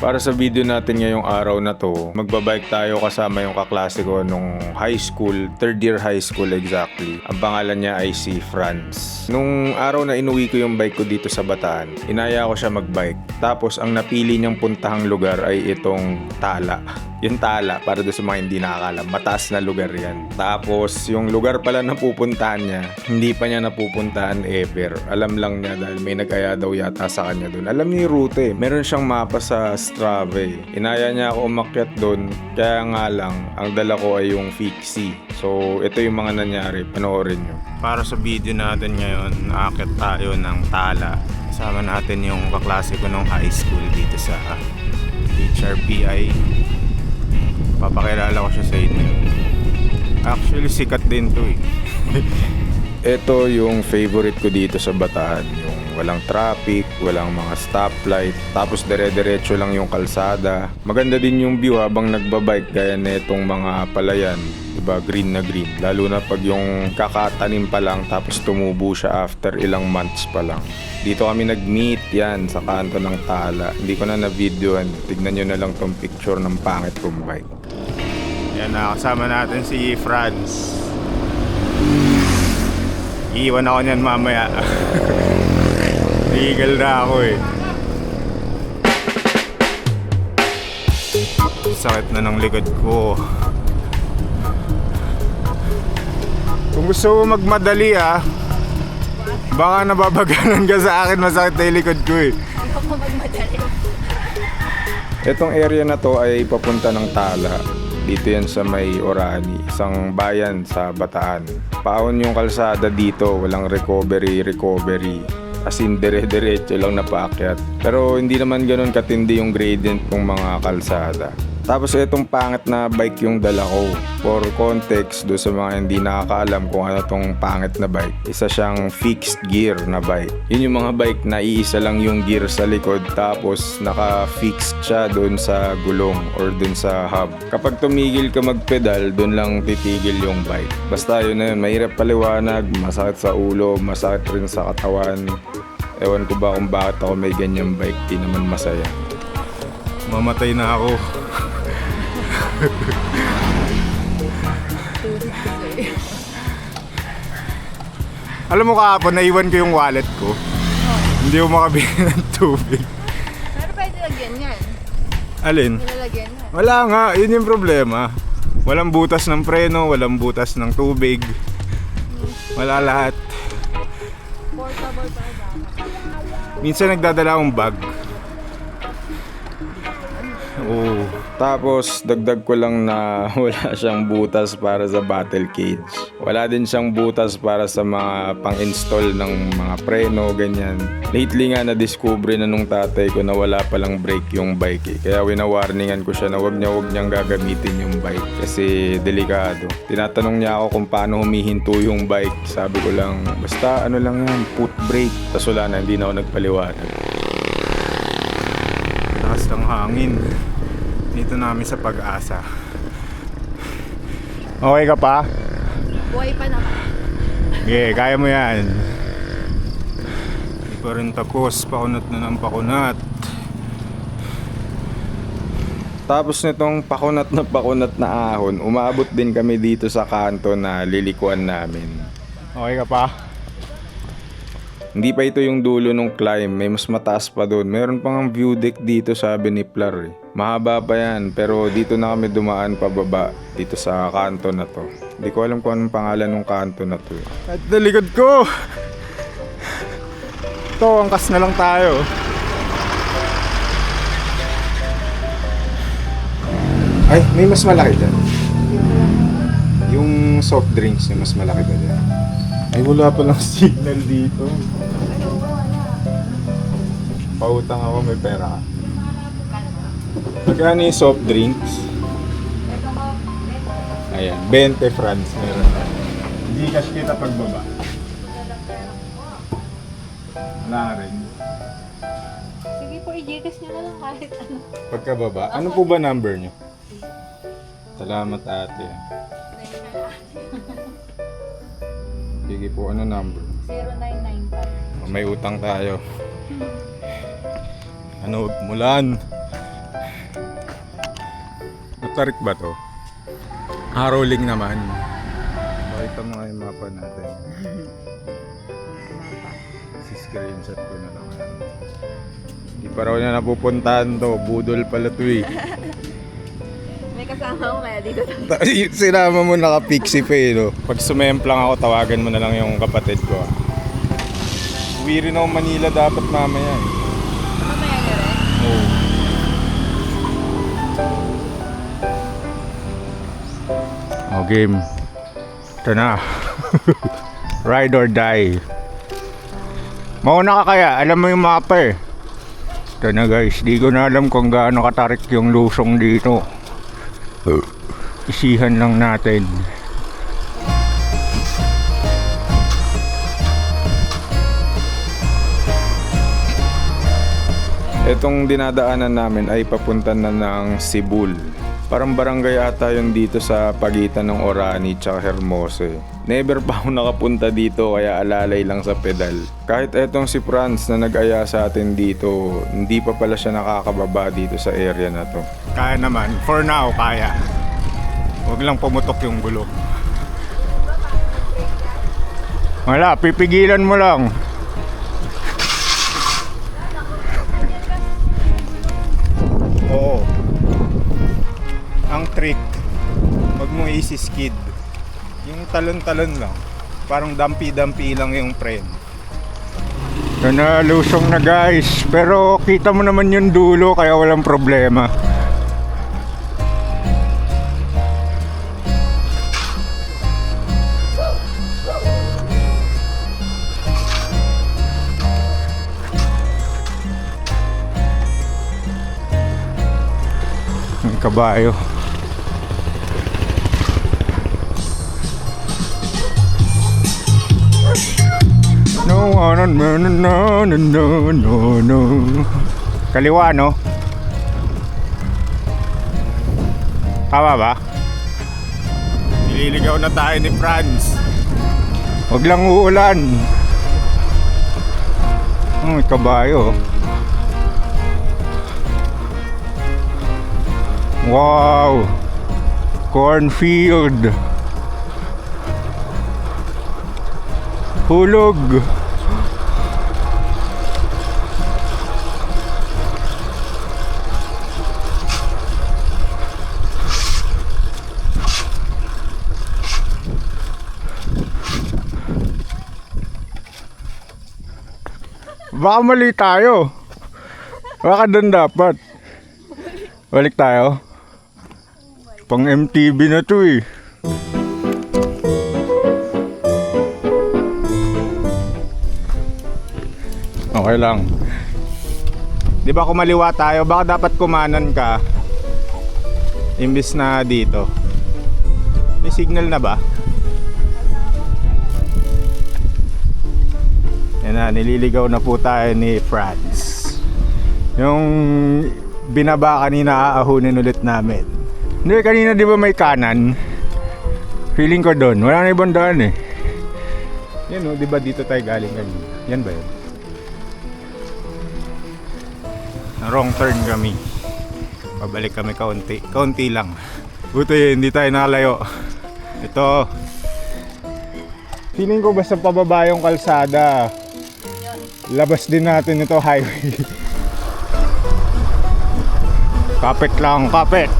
Para sa video natin ngayong araw na to, magbabike tayo kasama yung kaklase ko nung high school, third year high school exactly. Ang pangalan niya ay si Franz. Nung araw na inuwi ko yung bike ko dito sa Bataan, inaya ko siya magbike. Tapos ang napili niyang puntahang lugar ay itong Tala. Yung Tala, para doon sa mga hindi nakakalam, mataas na lugar yan. Tapos yung lugar pala na pupuntahan niya, hindi pa niya napupuntahan ever. Alam lang niya dahil may nag-aya daw yata sa kanya doon. Alam niya yung route eh. Meron siyang mapa sa Strava eh. Inaya niya ako umakyat doon, kaya nga lang, ang dala ko ay yung fixie. So ito yung mga nangyari, panoorin nyo. Para sa video natin ngayon, aakyat tayo ng Tala. Kasama natin yung kaklase ko nung high school dito sa HRPI. Papakilala ko siya sa inyo. Actually, sikat din to eh. Ito yung favorite ko dito sa Bataan. Yung walang traffic, walang mga stoplight, tapos dire-diretso lang yung kalsada. Maganda din yung view habang nagbabike gaya netong mga palayan. Diba, green na green. Lalo na pag yung kakatanim pa lang tapos tumubo siya after ilang months pa lang. Dito kami nag-meet yan sa kanto ng Tala. Hindi ko na na-videoan. Tignan nyo na lang tong picture ng pangit kong bike. Yan na, kasama natin si Franz. Iiwan ako niyan mamaya. Legal na ako eh. Sakit na ng likod ko. Kung gusto mo magmadali baka nababaganan ka sa akin, masakit na yung likod ko eh. Hindi ako magmadali. Itong area na to ay papunta ng Tala. Dito yan sa may Orani, isang bayan sa Bataan. Paon yung kalsada dito, walang recovery. As in, dire-diretso lang na paakyat. Pero hindi naman ganun katindi yung gradient ng mga kalsada. Tapos itong pangit na bike yung dala ko. For context, do sa mga hindi nakakaalam kung ano tong pangit na bike, isa siyang fixed gear na bike. Yun yung mga bike na iisa lang yung gear sa likod tapos naka-fixed siya doon sa gulong or doon sa hub. Kapag tumigil ka magpedal, doon lang titigil yung bike. Basta yun na yun, mahirap paliwanag, masakit sa ulo, masakit rin sa katawan. Ewan ko ba kung bakit ako may ganyang bike, di naman masaya. Mamatay na ako. Alam mo kahapon, naiwan ko yung wallet ko. Hindi ko makabili ng tubig. Pero pwede lagyan yan. Alin? Nilalagyan yan. Wala nga, yun yung problema. Walang butas ng preno, walang butas ng tubig. Wala lahat. Portable pa dapat. Minsan nagdadala akong bag. Oo. Tapos dagdag ko lang na wala siyang butas para sa battle cage. Wala din siyang butas para sa mga pang-install ng mga preno, ganyan. Lately nga na-discover na nung tatay ko na wala palang brake yung bike eh. Kaya winawarningan ko siya na wag niyang gagamitin yung bike kasi delikado. Tinatanong niya ako kung paano humihinto yung bike. Sabi ko lang, basta ano lang yan, put brake. Tapos wala na, hindi na ako nagpaliwanag. Lakas ng hangin. Dito namin sa Pag-asa. Okay ka pa? Buhay pa naman. Okay, kaya mo yan. Hindi pa rin tapos. Pakunat na ng pakunat. Tapos nitong pakunat na ahon, umabot din kami dito sa kanto na lilikuan namin. Okay ka pa? Hindi pa ito yung dulo nung climb, may mas mataas pa doon. Meron pang view deck dito, sabi ni Plar eh. Mahaba pa yan, pero dito na kami dumaan pababa dito sa kanto na to. Hindi ko alam kung anong pangalan ng kanto na to. At nalikod ko! Ito, angkas na lang tayo. Ay, may mas malaki dyan. Yung soft drinks na mas malaki ba dyan? Ay, wala palang signal dito. Pautang ako, may pera. Magkano yung soft drinks? Ayan, 20 francs meron. Hindi cash kita pagbaba. Wala rin. Sige po, i-gcash nyo na lang kahit ano. Pagkababa, ano po ba number nyo? Salamat ate. Sige po, ano number? 0995. May utang tayo. Ano, mulan. Tarik ba to? Rolling naman. Pakita mo nga yung mapa natin. Si-screenshot ko na lang. Hindi pa raw niya napupuntahan to. Budol pala to eh. May kasama ko kaya dito tayo. Sinama mo naka-pixie pa eh, no? Pag sumemplang ako, tawagan mo na lang yung kapatid ko. Uwi rin ako Manila dapat mamaya eh. Mamaya na rin? Oo. Oh, game. Ito na. Ride or die. Mauna ka kaya, alam mo yung mapa eh. Ito na guys, di ko na alam kung gaano katarik yung lusong dito. Isihan lang natin. Itong dinadaanan namin ay papunta na ng Sibul. Parang barangay ata yun dito sa pagitan ng Orani at Hermose. Never pa ako nakapunta dito kaya alalay lang sa pedal. Kahit etong si Franz na nag-aya sa atin dito, hindi pa pala siya nakakababa dito sa area na to. Kaya naman, for now kaya. Huwag lang pumutok yung gulong. Wala, pipigilan mo lang. Oo. Ang trick, wag mo isi-skid. Yung talon-talon lang. Parang dampi-dampi lang yung frame. Lusong na guys. Pero kita mo naman yung dulo kaya walang problema. Ang kabayo. No. Kaliwa, no? Tama ba? Nililigaw na tayo ni Franz. Huwag lang uulan. May kabayo. Wow! Cornfield. Hulog. Baka mali tayo. Baka doon dapat. Balik tayo. Pang MTV na to eh. Okay lang. Di ba kumaliwa tayo? Baka dapat kumanan ka. Imbis na dito. May signal na ba? Yan na, nililigaw na po tayo ni Franz. Yung binaba kanina aahunin ulit namin. Hindi, kanina di ba may kanan? Feeling ko doon. Wala na ibang daan eh. Yan o, di ba dito tayo galing kanina? Yan ba yun? Wrong turn kami. Pabalik kami kaunti. Kaunti lang. Buti hindi tayo nakalayo. Ito. Feeling ko basta pababa yung kalsada. Labas din natin ito highway. Kapit lang, kapit.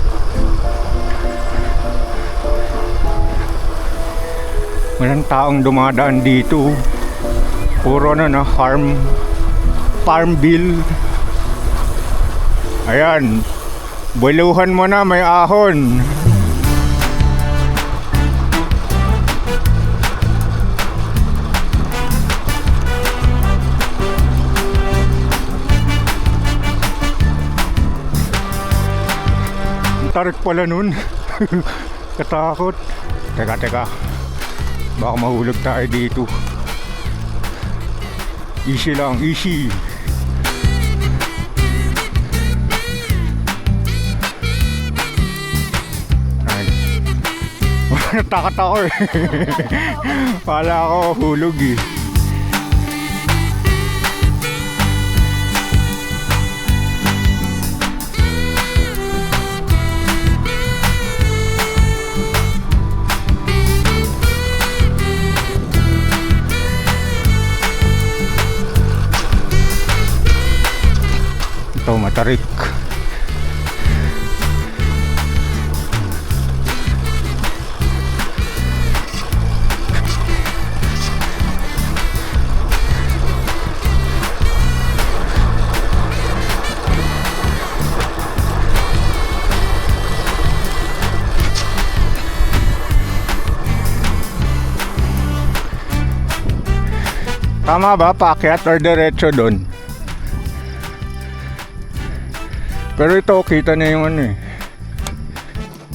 Walang taong dumadaan dito. Puro na farm bill. Ayan. Buluhan mo na, may ahon. Tarik pala nun. Katakot. Teka. Baka mahulog tayo dito. Easy lang, easy. Natakot ako eh. Pala ako hulog eh. matarik. Tama ba? Paakyat or diretso doon? Pero ito, kita na yung ano eh.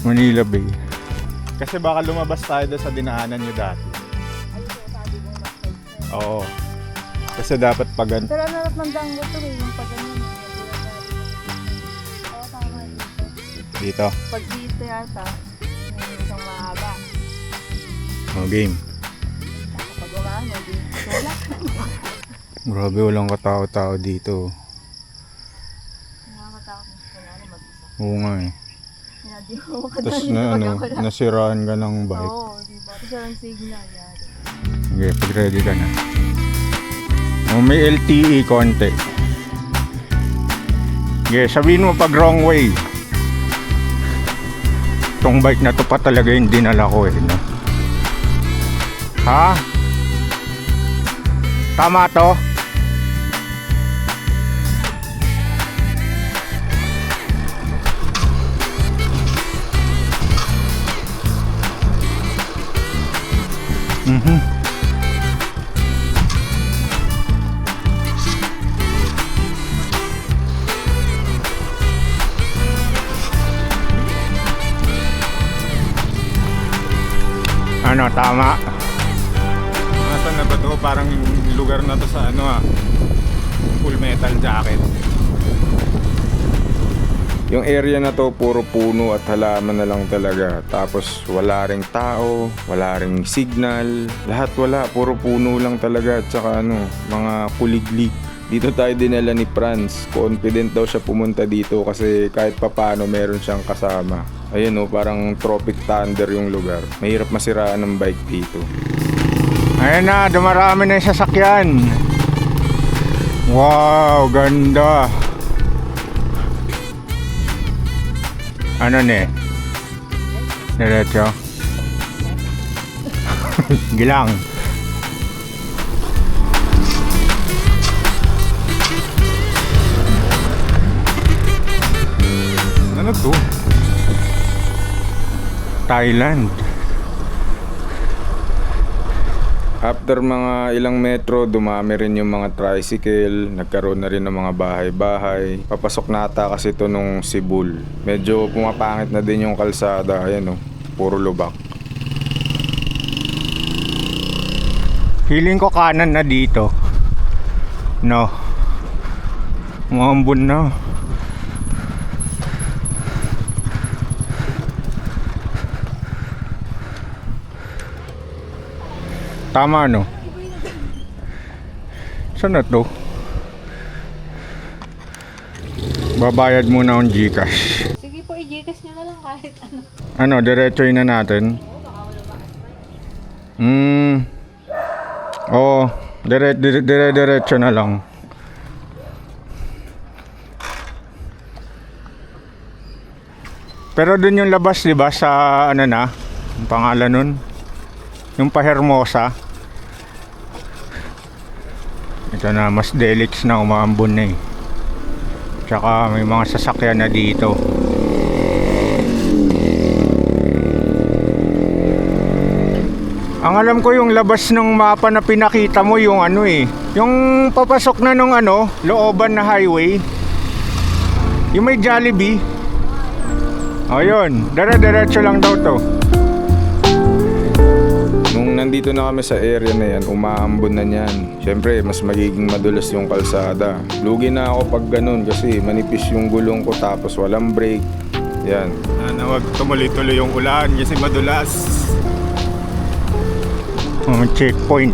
Manila Bay. Kasi baka lumabas tayo doon sa dinaanan nyo dati. Oo. Kasi dapat pag Pero narap mandang mo ito yung pag-ganyan. Oo, tama dito. dito. Pag dito yata, yung isang mahaba. Oh, game. Pag wala mo, di wala. Grabe, walang katao-tao dito. Nakakatakot kung ano mag-isa. Oo nga eh. Hindi mo Tapos na ano, nasiraan ka ng bike. Oo, diba? Tapos walang signal yan. Okay, pag ready ka na. Oh, may LTE konti. Okay, sabihin mo pag wrong way. Itong bike na to pa talaga yung dinala ko eh, no? Ha? Tama to? Mhm. Ano, tama? Nasaan na ba to? Parang lugar na to sa ano Full Metal Jacket. Yung area na to puro puno at halaman na lang talaga. Tapos wala ring tao, wala ring signal, lahat wala, puro puno lang talaga at saka ano, mga kuliglig. Dito tayo dinala ni Franz. Confident daw siya pumunta dito kasi kahit papano meron siyang kasama. Ayun oh, parang Tropic Thunder yung lugar. Mahirap masiraan ng bike dito. Ayan na, dumarami na yung sasakyan. Wow, ganda. Ano ne? Diretso. Gilang. Ano to? Thailand. After mga ilang metro, dumami rin yung mga tricycle, nagkaroon na rin ng mga bahay-bahay. Papasok na ata kasi ito nung Sibul. Medyo pumapangit na din yung kalsada, ayan oh, puro lubak. Feeling ko kanan na dito. No. Umambon na. Tama no? Saan na to? Babayad muna ang Gcash. Sige po, i-Gcash nyo na lang kahit ano. Ano, diretsoin na natin? Oo, diretso na lang. Pero dun yung labas, di ba, sa ano na, ang pangalan nun? Yung pa Hermosa. Ito na, mas Delix na, umaambon na eh. Tsaka may mga sasakyan na dito. Ang alam ko yung labas ng mapa na pinakita mo yung ano eh. Yung papasok na nung ano, looban na highway. Yung may Jollibee. O yun, diretso lang daw to. Nung nandito na kami sa area na yan, umaambon na niyan. Siyempre, mas magiging madulas yung kalsada. Lugi na ako pag ganun kasi manipis yung gulong ko tapos walang brake. Yan. Sana wag tumuloy-tuloy yung ulan kasi madulas. Checkpoint.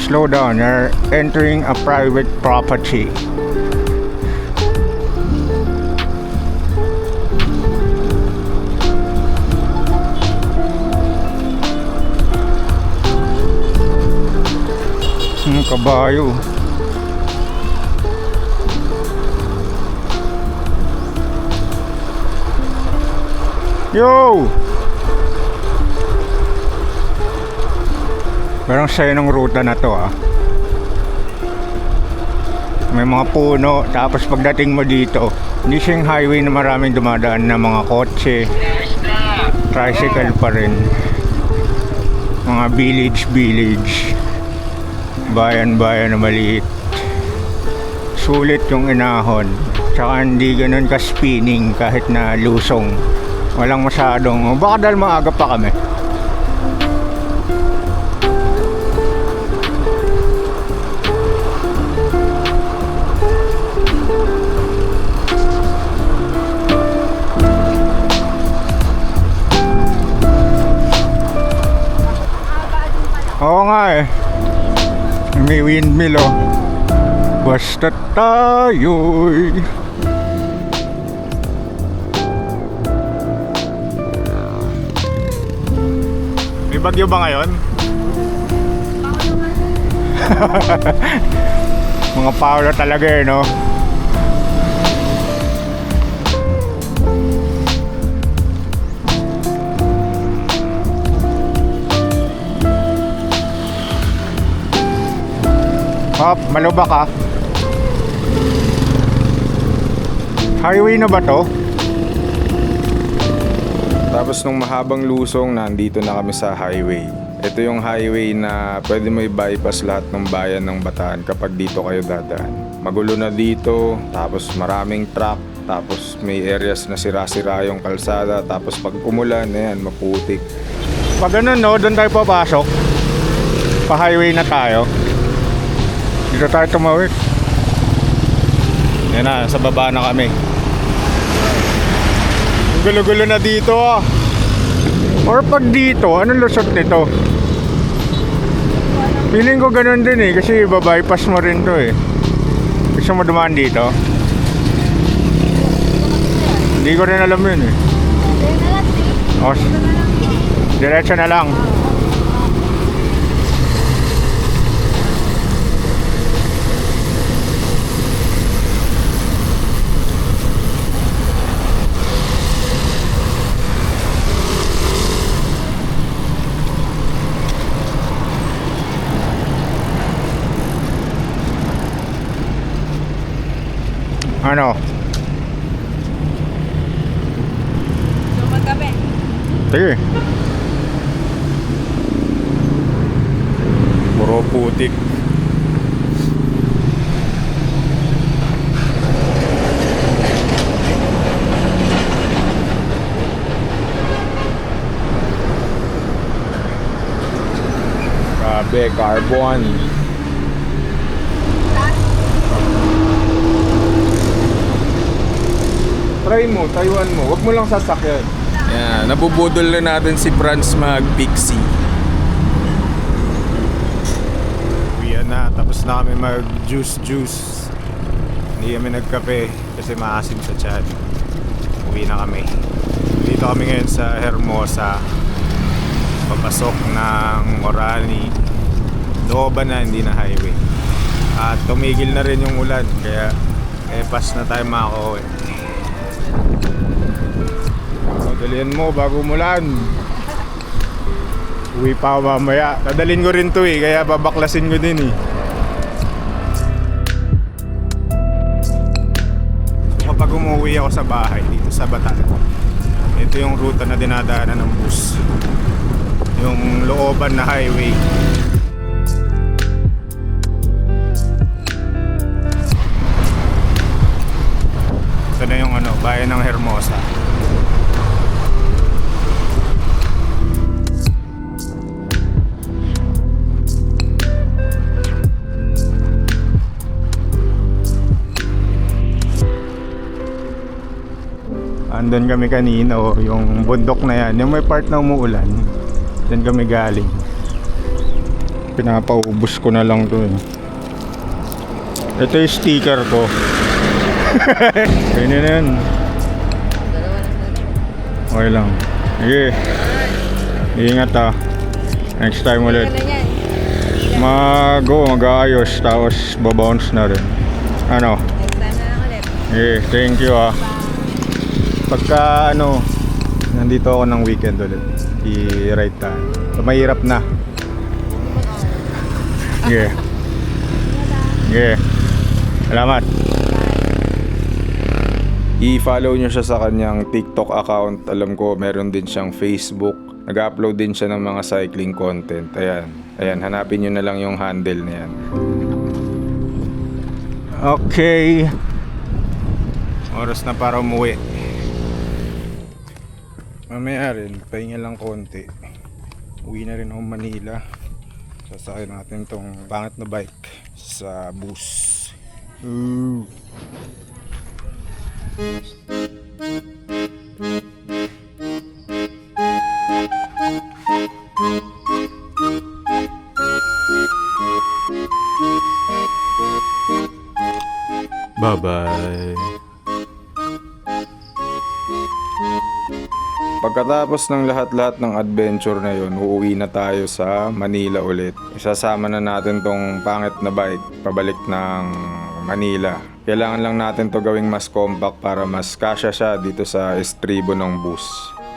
Slow down, you're entering a private property. Kabayo. Yo! Parang sayo ng ruta na to ah. May mga puno, tapos pagdating mo dito, hindi siyang highway na maraming dumadaan na mga kotse. Tricycle pa rin. Mga village. Bayan-bayan na maliit. Sulit yung inahon. Tsaka hindi ganun ka-spinning kahit na lusong. Walang masyadong, baka dahil maaga pa kami. Oo nga eh. May windmill oh. Basta tayo'y may bagyo ba ngayon? Mga Paolo talaga eh, no? Hop, malubak ka. Highway na ba to? Tapos nung mahabang lusong, nandito na kami sa highway. Ito yung highway na pwede mo i-bypass lahat ng bayan ng Bataan kapag dito kayo dadaan. Magulo na dito, tapos maraming truck, tapos may areas na sira-sira yung kalsada, tapos pag umulan, ayan, maputik. Pag ganun no, doon tayo papasok. Pa-highway na tayo. Dito tayo tumawid. Yan na, sa baba na kami. Ang gulo-gulo na dito ah. Or pag dito, anong lusot nito? Feeling ko ganun din eh, kasi babypass mo rin to eh. Gusto mo dumaan dito? Hindi ko rin alam yun eh. O, diretso na lang. Ano? Lumag kami. Sige. Puro putik. Grabe, carbon. Try mo, Taiwan mo. Huwag mo lang sasakyan. Yan, nabubudol na natin si Franz mag-pixie. Uwian na, tapos na kami mag-juice. Hindi kami nagkape kasi maasim sa tiyan. Uwi na kami. Dito kami ngayon sa Hermosa. Papasok ng Orani. Looban na, hindi na highway. At tumigil na rin yung ulan, kaya pass na tayo makakauwi. Dalihan mo bago umulan. Uwi pa ako mamaya. Dadalhin ko rin to eh, kaya babaklasin ko din eh. Kapag umuwi ako sa bahay dito sa Bataan, ito yung ruta na dinadaanan ng bus. Yung looban na highway. Ito na yung bayan ng Hermosa. Andun kami kanina, yung bundok na yan, yung may part na umuulan. Diyan kami galing. Pinapaubos ko na lang to eh. Ito yung sticker ko. Ganyan na yan. Okay lang. Sige. Ingat ah. Next time ulit. Mag-aayos tapos babounce na rin. Ano? Next time na lang ulit. Sige, thank you ah. Pagka nandito ako ng weekend ulit. I-ride tayo. So, mahirap na. Yeah. Yeah. Salamat. I-follow nyo siya sa kanyang TikTok account. Alam ko meron din siyang Facebook. Nag-upload din siya ng mga cycling content. Ayan, hanapin nyo na lang yung handle na yan. Okay. Oras na para umuwi. Mamaya rin, pahinga lang konti. Uwi na rin ako Manila. Sasakay natin tong pangit na bike sa bus. Bye-bye. Pagkatapos ng lahat-lahat ng adventure na yun, uuwi na tayo sa Manila ulit. Isasama na natin tong pangit na bike pabalik ng Manila. Kailangan lang natin to gawing mas compact para mas kasya siya dito sa estribo ng bus.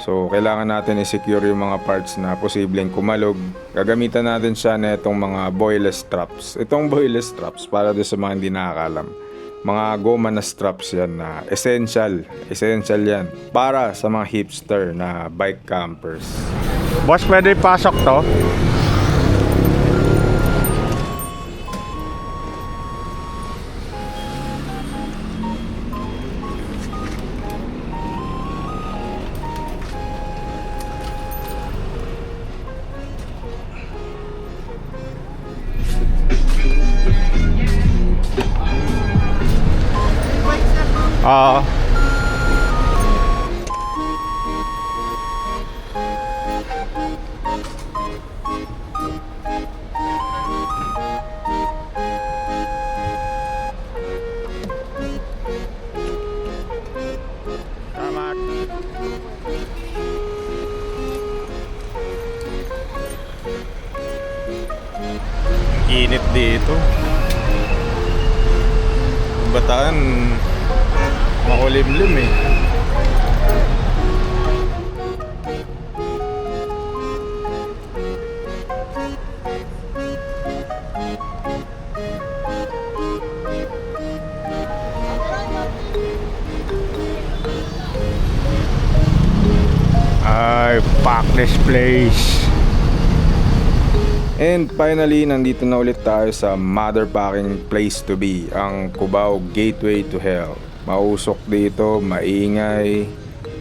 So, kailangan natin i-secure yung mga parts na posibleng kumalog. Gagamitan natin siya na itong mga boyless straps. Itong boyless straps, para doon sa mga hindi nakakalam, mga goma na straps yan na essential yan para sa mga hipster na bike campers. Boss, pwede pasok to? Oo. Salamat. Init dito. Bataan makulimlim eh. Ay, fuck this place. And finally, nandito na ulit tayo sa motherfucking place to be, ang Cubao Gateway to Hell. Mausok dito, maingay,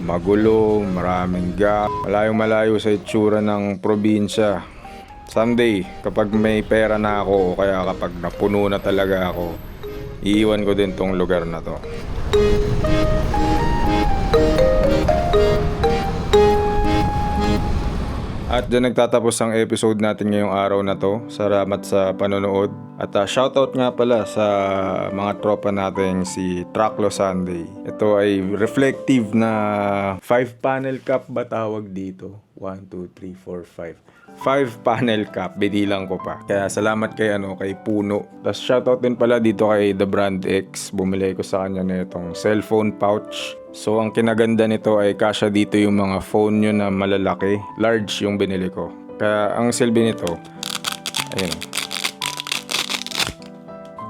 magulo, maraming gap, malayong-malayo sa itsura ng probinsya. Someday, kapag may pera na ako o kaya kapag napuno na talaga ako, iiwan ko din tong lugar na to. At dyan nagtatapos ang episode natin ngayong araw na to. Salamat sa panonood. At shoutout nga pala sa mga tropa natin si Traclo Sunday. Ito ay reflective na 5-panel cap ba tawag dito? 1, 2, 3, 4, 5. 5-panel cap, binilang ko pa. Kaya salamat kay kay Puno. Tapos shoutout din pala dito kay The Brand X. Bumili ko sa kanya na itong cellphone pouch. So ang kinaganda nito ay kasya dito yung mga phone nyo na malalaki. Large yung binili ko. Kaya ang silbi nito, ayun,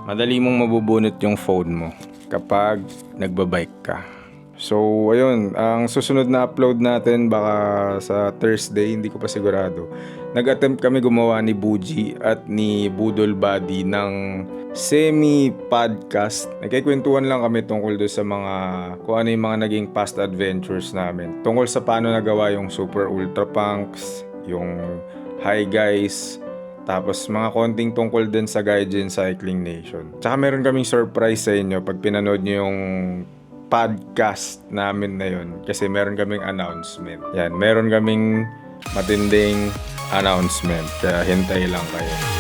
madali mong mabubunot yung phone mo kapag nagbabike ka. So ayun, ang susunod na upload natin baka sa Thursday, hindi ko pa sigurado. Nag-attempt kami gumawa ni Buji at ni Budol Buddy ng semi-podcast. Nagkikwentuhan lang kami tungkol doon sa mga kung ano yung mga naging past adventures namin. Tungkol sa paano nagawa yung Super Ultra Punks, yung Hi Guys, tapos mga konting tungkol din sa Gaijin Cycling Nation. Tsaka meron kaming surprise sa inyo pag pinanood nyo yung podcast namin na yun. Kasi meron kaming announcement. Yan, meron kaming matinding announcement. Kaya hintay lang kayo.